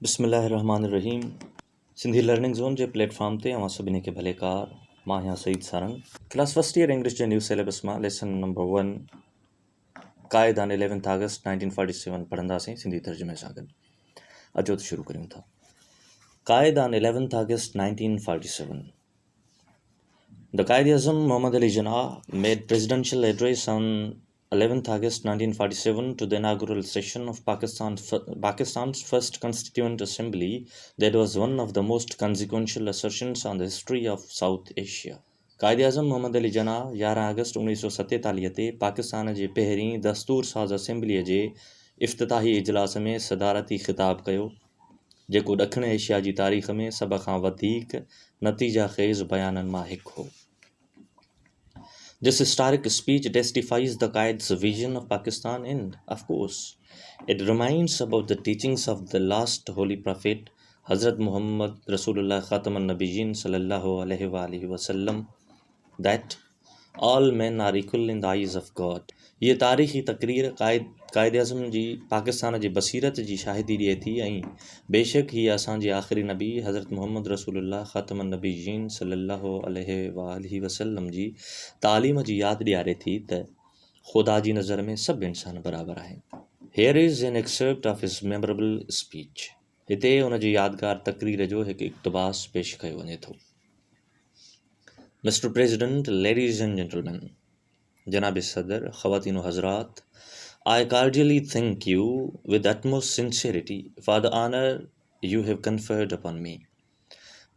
बिस्मिल्लाहिर्रहमानिर्रहीम। Sindhi learning zone जे platform ते अवां सभिनी खे भलेकार। मां आहियां Saeed Sarang. Class first year English जे न्यू सिलेबस मां lesson number 1 Quaid on 11 August 1947 पढ़ंदासीं सिंधी तर्जुमे सां गॾु। अचो त शुरू करियूं था। क़ाइद on 11 August 1947. The Quaid-e-Azam Muhammad Ali Jinnah made presidential address on 11 August 1947 to the inaugural session of Pakistan's first Constituent Assembly that was one of the most consequential assertions on the history of South Asia. Quaid-e-Azam Muhammad Ali Jinnah 11 August 1947 ते पाकिस्तान जे पहिरीं दस्तूर साज़ असेंबलीअ जे इफ़्तिताही इजलास में सदारती ख़िताब कयो, जेको ॾखिण Asia जी तारीख़ में सभ खां वधीक नतीजा ख़ेज़ बयाननि मां हिकु हो। This historic speech testifies the Qaid's vision of Pakistan and, of course, it reminds about the teachings of the last holy prophet, Hazrat Muhammad Rasulullah Khataman Nabiyyin sallallahu alaihi wasallam, that all men are equal in the eyes of God. ये तारीख़ी तक़रीर क़ाइद आज़म जी पाकिस्तान जी बसीरत जी शाहिदी ॾिए थी ऐं बेशक हीअ असांजे आख़िरी नबी हज़रत मुहम्मद रसूलुल्लाह ख़ातमुन नबीयीन सल्लल्लाहु अलैहि वसल्लम जी तालीम जी यादि ॾियारे थी त ख़ुदा जी नज़र में सभु इंसान बराबरि आहिनि। Here is an excerpt of his memorable speech. हिते उन जी यादगार तक़रीर जो हिकु इक़्तिबास पेश कयो वञे थो। Mr. President, ladies and gentlemen, Janab Sadr, Khawatinu Hazrat, I cordially thank you with utmost sincerity for the honor you have conferred upon me.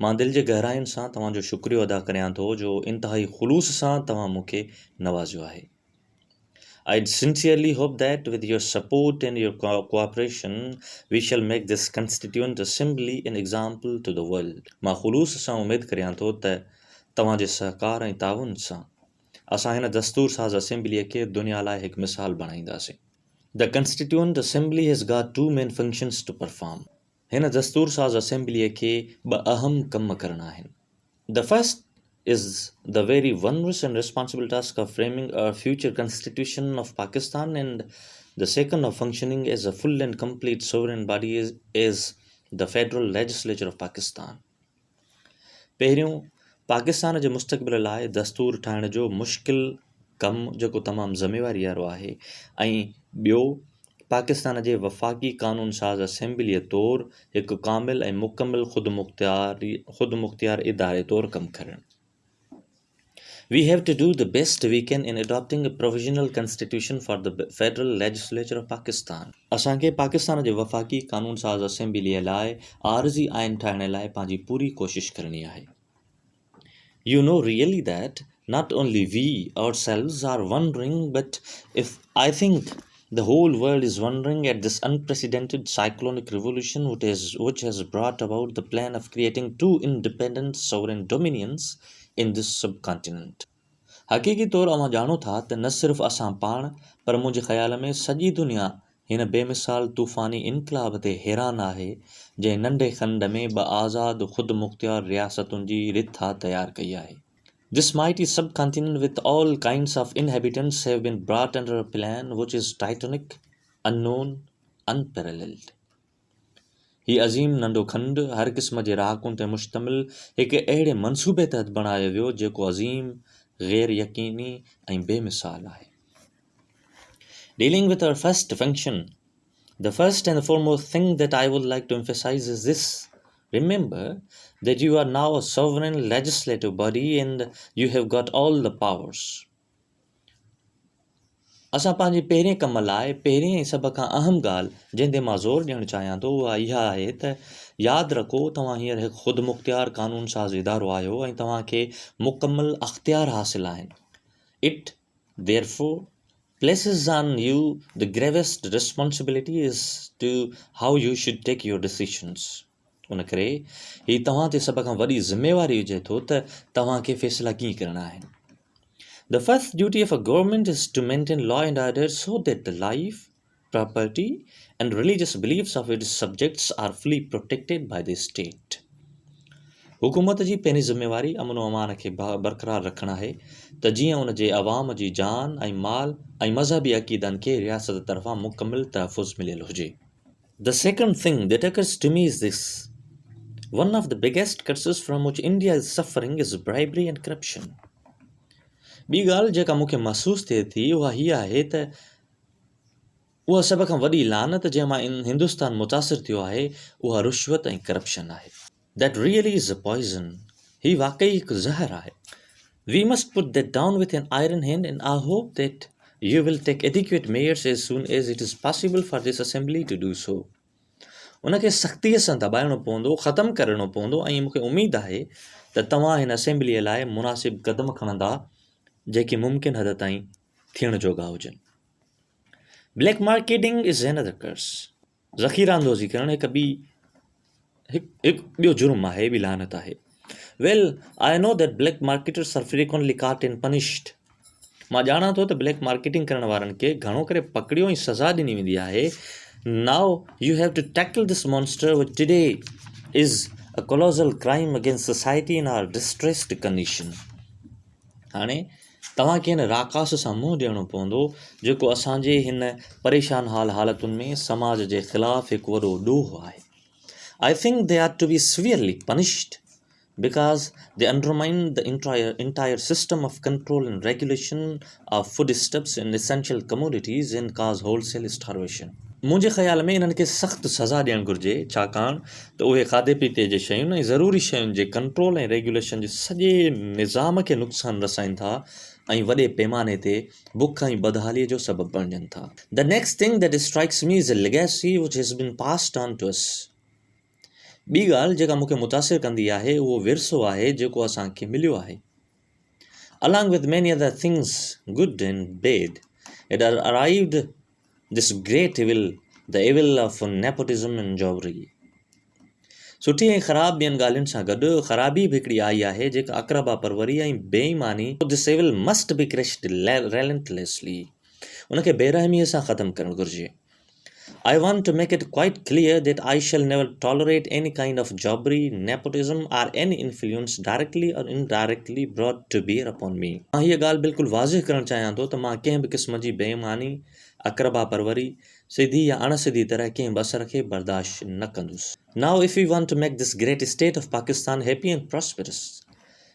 मां दिल जे गहराइनि सां तव्हांजो शुक्रियो अदा करियां थो जो इंतहाई ख़ुलूस सां तव्हां मूंखे नवाज़ियो आहे। I sincerely hope that with your support and your cooperation, we shall make this Constituent Assembly an example to the world. मां ख़ुलूस सां उमेद करियां थो त तव्हांजे सहकार ऐं ताउन सां असां हिन दस्तूर साज़ असेंबलीअ खे दुनिया लाइ हिकु मिसाल बणाईंदासीं। The Constituent Assembly has got two main functions to perform. हिन दस्तूर साज़ असेंबलीअ खे ॿ अहम कम करणा आहिनि। The first is the very onerous and responsible task of framing a future constitution of Pakistan, and the second of functioning as a full and complete sovereign body is the Federal Legislature of Pakistan. पहिरियों पाकिस्तान जे मुस्तक़बिल लाइ दस्तूर ठाहिण जो मुश्किल कमु जेको तमामु ज़िमेवारी वारो आहे, ऐं ॿियो पाकिस्तान जे वफ़ाक़ी क़ानून साज़ असेंबलीअ तौरु हिकु कामिल ऐं मुकमिल ख़ुदमुख़्तियार इदारे तौरु कमु करणु। We have to do the best we can in adopting a provisional constitution for the Federal Legislature of Pakistan. असांखे पाकिस्तान जे वफ़ाक़ी क़ानून साज़ असेंबलीअ लाइ आरज़ी आइन ठाहिण लाइ पंहिंजी पूरी कोशिश करणी आहे। You know really that not only we ourselves are wondering, but if I think the whole world is wondering at this unprecedented cyclonic revolution which has brought about the plan of creating two independent sovereign dominions in this subcontinent. हक़ीक़ी तौरु अवां ॼाणो था त न सिर्फ़ु असां पाण पर मुंहिंजे ख़्याल में सॼी दुनिया हिन बेमिसाल तूफ़ानी इनक़लाब ते हैरान आहे जंहिं नंढे खंड में ॿ आज़ाद ख़ुदमुख़्तियार रियासतुनि जी रिथा तयारु कई आहे। This mighty subcontinent with all kinds of inhabitants have been brought under a plan which is titanic, unknown, unparalleled. ही अज़ीम नंढो खंड हर क़िस्म जे रहाकुनि ते मुश्तमिल हिकु अहिड़े मनसूबे तहत बणायो वियो जेको अज़ीम, ग़ैर यकीनी ऐं बेमिसाल आहे। Dealing with our first function, the first and the foremost thing that I would like to emphasize is this. Remember that you are now a sovereign legislative body and you have got all the powers. असां पंहिंजे पहिरें कम लाइ पहिरें ऐं सभ खां अहम ॻाल्हि जंहिं ते मां ज़ोर ॾियणु चाहियां थो उहा इहा आहे त यादि रखो तव्हां हींअर हिकु ख़ुदमुख़्तियार क़ानून साज़ इदारो आहियो ऐं तव्हांखे मुकमल अख़्तियार हासिल आहिनि। It therefore places on you the gravest responsibility as to how you should take your decisions. उन करे हीउ तव्हां ते सभ खां वॾी ज़िमेवारी हुजे थो त तव्हांखे फ़ैसिला कीअं करणा आहिनि। The first duty of a government is to maintain law and order so that the life, property and religious beliefs of its subjects are fully protected by the state. हुकूमत जी पहिरीं ज़िमेवारी अमन अमान खे बरक़रार रखणु आहे त जीअं उन जे अवाम जी जान ऐं माल ऐं मज़हबी अक़ीदनि खे रियासत तरफ़ां मुकमिल तहफ़ुज़ मिलियल हुजे। The second thing that occurs to me is this: one of the biggest curses from which India is suffering is bribery and corruption. ॿी ॻाल्हि जेका मूंखे महसूसु थिए थी उहा हीअ आहे त उहा सभ खां वॾी लानत जंहिं मां हिंदुस्तान मुतासिर थियो आहे उहा रिश्वत ऐं करप्शन आहे. That really is a poison. ही वाक़ई हिकु ज़हर आहे. We must put that down with an iron hand, and I hope that you will take adequate measures as soon as it is possible for this assembly to do so. उनखे सख़्तीअ सां दॿाइणो पवंदो, ख़तमु करणो पवंदो, ऐं मूंखे उमेद आहे त तव्हां हिन असेंबलीअ लाइ मुनासिब क़दम खणंदा जेके मुमकिन हद ताईं थियण जोगा हुजनि. Black marketing is another curse. ज़ख़ीरा अंदोज़ी करणु हिकु ॿियो जुर्म आहे, ॿी लानत आहे. Well, I know that black marketers are frequently caught and punished. मां ॼाणां थो त ब्लैक मार्केटिंग करण वारनि खे घणो करे पकड़ियो ऐं सज़ा ॾिनी वेंदी आहे. Now you have to tackle this monster which today is a colossal crime against society in our distressed condition. हाणे तव्हांखे हिन राकास सां मुंहुं ॾियणो पवंदो जेको असांजे हिन परेशान हालतुनि में समाज जे ख़िलाफ़ु हिकु वॾो ॾोह आहे. I think they are to be severely punished because they undermine the entire system of control and regulation of foodstuffs and essential commodities and cause wholesale starvation. मुंहिंजे ख़्याल में इन्हनि खे सख़्तु सज़ा ॾियणु घुरिजे, छाकाणि त उहे खाधे पीते जे शयुनि ऐं ज़रूरी शयुनि जे कंट्रोल ऐं रेगुलेशन जे सॼे निज़ाम खे नुक़सानु रसाइनि था ऐं वॾे पैमाने ते बुख ऐं बदहालीअ जो सबबु बणजनि था. The next thing that strikes me is a legacy which has been passed on to us. ॿी ॻाल्हि जेका मूंखे मुतासिर कंदी आहे उहो विरसो आहे जेको असांखे मिलियो आहे. Along with many other things, good and bad, it arrived this great evil, the evil of nepotism and jobbery. सुठी ऐं ख़राबु ॿियनि ॻाल्हियुनि सां गॾु ख़राबी बि हिकिड़ी आई आहे जेका अक़रबा परवरी ऐं बेईमानी. This evil must be crushed relentlessly. उनखे बेरहमीअ सां ख़तमु करणु घुरिजे. I want to make it quite clear that I shall never tolerate any kind of jobbery, nepotism or any influence directly or indirectly brought to bear upon me. मां हीअ ॻाल्हि बिल्कुलु वाज़िह करणु चाहियां थो त मां कंहिं बि क़िस्म जी बेईमानी, अक़रबा परवरी, सिधी या अणसिधी तरह कंहिं बि असर खे बर्दाश्त न कंदुसि. Now if we want to make this great state of Pakistan happy and prosperous,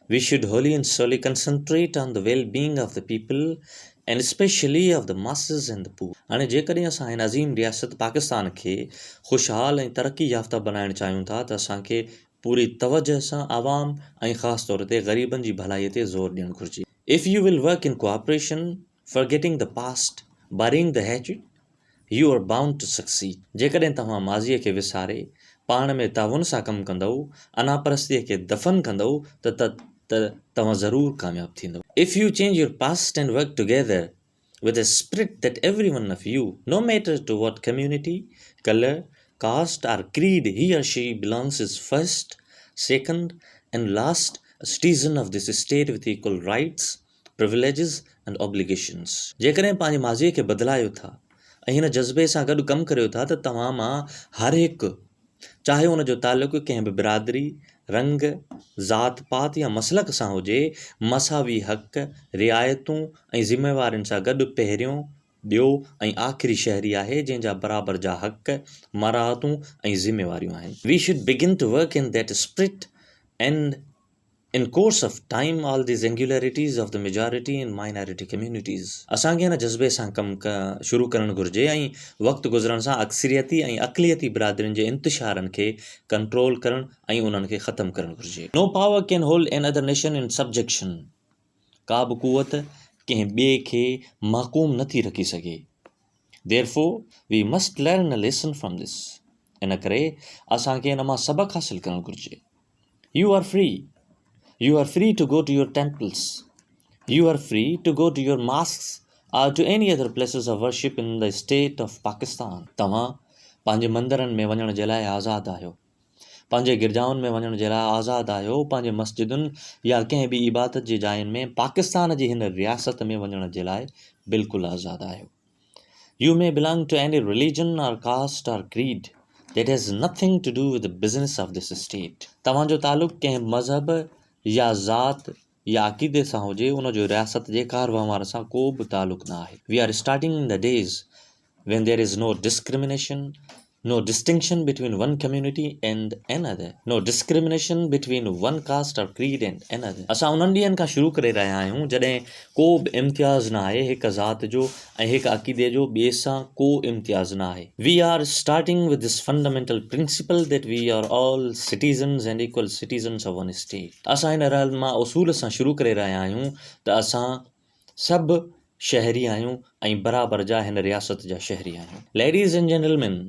we should wholly and solely concentrate on the well-being of the people and especially of the masses and the poor. हाणे जेकॾहिं असां हिन अज़ीम रियासत पाकिस्तान खे ख़ुशहाल ऐं तरक़ी याफ़्ता बनाइणु चाहियूं था त असांखे पूरी तवजह सां आवाम ऐं ख़ासि तौर ते ग़रीबनि जी भलाईअ ते ज़ोर ॾियणु घुरिजे. If you will work in cooperation, forgetting the past, burying the hatchet, you are bound to succeed. जेकॾहिं तव्हां माज़ीअ खे विसारे पाण में ताउन सां कमु कंदव, अनापरस्तीअ खे दफ़न कंदव त तव्हां ज़रूरु कामयाबु थींदव. If you change your past and work together with a spirit that every one of you, no matter to what community, color, caste or creed he or she belongs, is first, second and last a citizen of this state with equal rights, privileges and obligations. जेकॾहिं पंहिंजे माज़ीअ खे बदिलायो था ऐं हिन जज़्बे सां गॾु कमु करियो था त तव्हां मां हर हिकु, चाहे उन जो तालुक़ु कंहिं बि बिरादरी, रंग, ज़ात पात या मसलक सां हुजे, मसावी हक़, रिआयतूं ऐं ज़िम्मेवारियुनि सां गॾु पहिरियों, ॿियो ऐं आख़िरी शहरी आहे जंहिंजा बराबरि जा हक़, मराहतूं ऐं ज़िम्मेवारियूं आहिनि. We should begin to work in that spirit, and in course of time all these angularities of the majority and minority communities. असांखे हिन जज़्बे सां कमु शुरू करणु घुरिजे ऐं वक़्तु गुज़रण सां अक्सरियती ऐं अक़लियती बिरादरियुनि जे इंतिशारनि खे कंट्रोल करणु ऐं उन्हनि खे ख़तमु करणु घुरिजे. No power can hold another nation in subjection. का बि क़ुवत कंहिं ॿिए खे महकूम नथी रखी सघे. Therefore, we must learn a lesson from this. इन करे असांखे हिन मां सबक़ हासिल करणु घुरिजे. You are free. You are free to go to your temples. You are free to go to your mosques or to any other places of worship in the state of Pakistan. तव्हां पंहिंजे मंदरनि में वञण जे लाइ आज़ादु आहियो, पंहिंजे गिरजाउनि में वञण जे लाइ आज़ादु आहियो, पंहिंजे मस्जिदुनि या कंहिं बि इबादत जी जायुनि में पाकिस्तान जी हिन रियासत में वञण जे लाइ बिल्कुलु आज़ादु आहियो. You may belong to any religion or caste or creed. That has nothing to do with the business of this state. तव्हांजो तालुक़ु कंहिं मज़हब या ज़ात या अक़ीदे सां हुजे, उन जो रियासत जे कारवहिंवार सां को बि तालुक़ु न आहे. We are starting in the days when there is no discrimination, No distinction between one community and another. No discrimination between one caste or creed and another. असां उन्हनि ॾींहंनि खां शुरू करे रहिया आहियूं जॾहिं को बि इम्तियाज़ न आहे हिकु ज़ात जो ऐं हिकु अक़ीदे जो ॿिए सां को इम्तियाज़ न आहे. We are starting with this fundamental principle that we are all citizens and equal citizens of one state. असां हिन रल मां उसूल सां शुरू करे रहिया आहियूं त असां सभु शहरी आहियूं ऐं बराबरि जा हिन रियासत जा शहरी आहियूं. Ladies and gentlemen,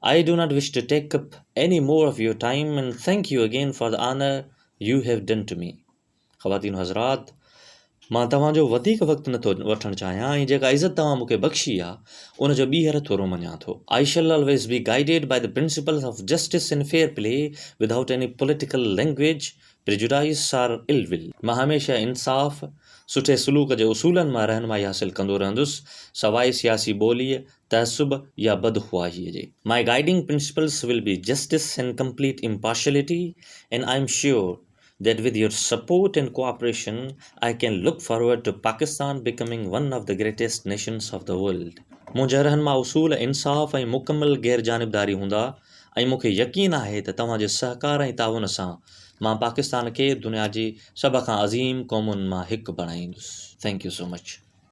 I do not wish to take up any more of your time and thank you again for the honor you have done to me. ख़वातीन हज़रात, मां तव्हांजो वधीक वक़्तु नथो वठणु चाहियां ऐं जेका इज़त तव्हां मूंखे बख़्शी आहे उन जो ॿीहर थोरो मञां थो. I shall always be guided by the principles of justice and fair play without any political language, prejudice or ill will. मां हमेशह इंसाफ़ सुठे सलूक जे उसूलनि मां रहनुमाई हासिल कंदो रहंदुसि सवाइ सियासी ॿोलीअ तहसुब या बदख़्वाहीअ जे. My guiding principles will be justice and complete impartiality, and I am sure that with your support and cooperation, I can look forward to Pakistan becoming one of the greatest nations of the world. मुंहिंजा रहनुमा उसूल इंसाफ़ ऐं मुकमल गैर जानिबदारी हूंदा ऐं मूंखे यकीन आहे त तव्हांजे सहकार ऐं ताउन सां मां पाकिस्तान खे दुनिया जी सभ खां अज़ीम क़ौमुनि मां हिकु बणाईंदुसि. Thank you so much.